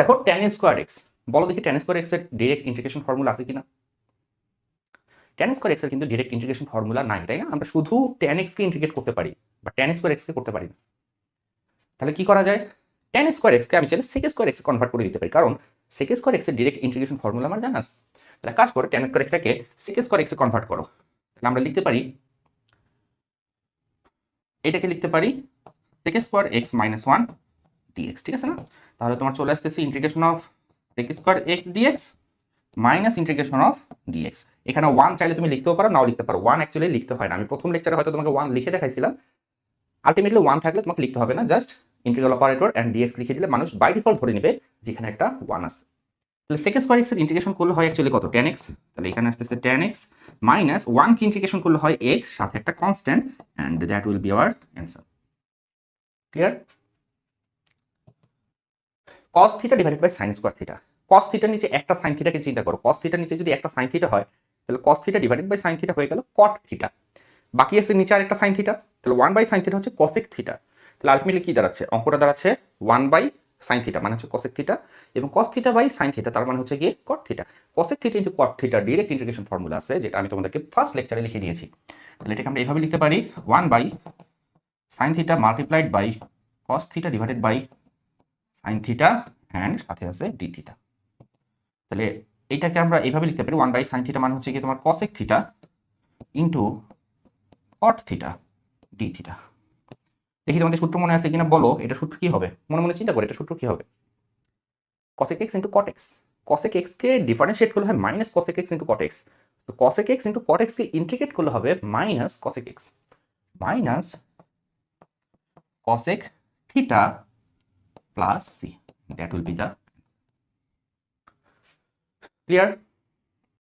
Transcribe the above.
দেখো tan square x, বলো দেখি tan স্কোয়ার এক্স এর ডিরেক্ট ইন্টিগ্রেশন ফর্মুলা আছে কিনা। tan স্কোয়ার এক্স এর কিন্তু ডিরেক্ট ইন্টিগ্রেশন ফর্মুলা নাই, তাই না? আমরা শুধু tan x কে ইন্টিগ্রেট করতে পারি, বা tan স্কোয়ার এক্স কে করতে পারি না। তাহলে কি করা যায়? tan স্কোয়ার এক্স কে আমি চাইলে sec স্কোয়ার এক্স কনভার্ট করে দিতে পারি, কারণ sec স্কোয়ার এক্স এর ডিরেক্ট ইন্টিগ্রেশন ফর্মুলা আমার জানা আছে। তাহলে কাজ করো tan স্কোয়ার এক্সটাকে sec স্কোয়ার এক্স এ কনভার্ট করো। তাহলে আমরা লিখতে পারি, এটাকে লিখতে পারি sec square X minus 1 dx, ঠিক আছে না? তাহলে তোমার চলে আসতেছে integration of sec square X dx minus integration of dx। এখানে 1 চাইলে তুমি লিখতেও পারো, নাও লিখতে পারো। 1 অ্যাকচুয়ালি লিখতে হয় না, আমি প্রথম লেকচারে হয়তো তোমাকে 1 লিখে দেখাইছিলাম। আলটিমেটলি 1 থাকলে তোমাকে লিখতে হবে না, just integral operator and dx লিখে দিলে মানুষ বাই ডিফল্ট ধরে নেবে যেখানে একটা 1 আছে। তাহলে sec স্কয়ার x এর ইন্টিগ্রেশন করলে হয় অ্যাকচুয়ালি কত? tan x। তাহলে এখানে আসতেছে tan x মাইনাস 1 কে ইন্টিগ্রেশন করলে হয় x সাথে একটা constant, and that will be our answer. Clear? cos theta divided by sin square theta. cos থিটার নিচে একটা sin থিটাকে চিন্তা করো। cos থিটার নিচে যদি একটা sin থিটা হয়, তাহলে cos theta divided by sin theta হয়ে গেল cot থিটা। বাকি আছে নিচে আরেকটা sin থিটা, তাহলে 1 বাই sin থিটা হচ্ছে cosec থিটা। তাহলে আলটিমেটলি কি দাঁড়াচ্ছে? অঙ্কটা দাঁড়াচ্ছে 1 বাই sin থিটা মানে হচ্ছে cosec থিটা, এবং cos theta by sin theta তার মানে হচ্ছে গিয়ে cot theta. cosec theta into cot theta direct integration formula আছে, যেটা আমি তোমাদেরকে ফার্স্ট লেকচারে লিখে দিয়েছি। তাহলে এটাকে আমরা এইভাবে লিখতে পারি 1 by sin theta multiplied by cos theta divided by sin theta and সাথে আছে d থিটা। তাহলে এটাকে আমরা এইভাবে লিখতে পারি 1 বাই sin থিটা মানে হচ্ছে গিয়ে তোমার cosec theta into cot theta d theta. দেখি তোমাদের সূত্র মনে আছে কিনা, বলো এটা সূত্র কি হবে? মনে মনে চিন্তা করে এটা সূত্র কি হবে? cosec x into cot x। cosec x কে ডিফারেন্সিয়েট করলে হয় minus cosec x into cot x। তো cosec x into cot x কে ইন্টিগ্রেট করলে হবে minus cosec x minus cosec theta plus c। That will B the clear.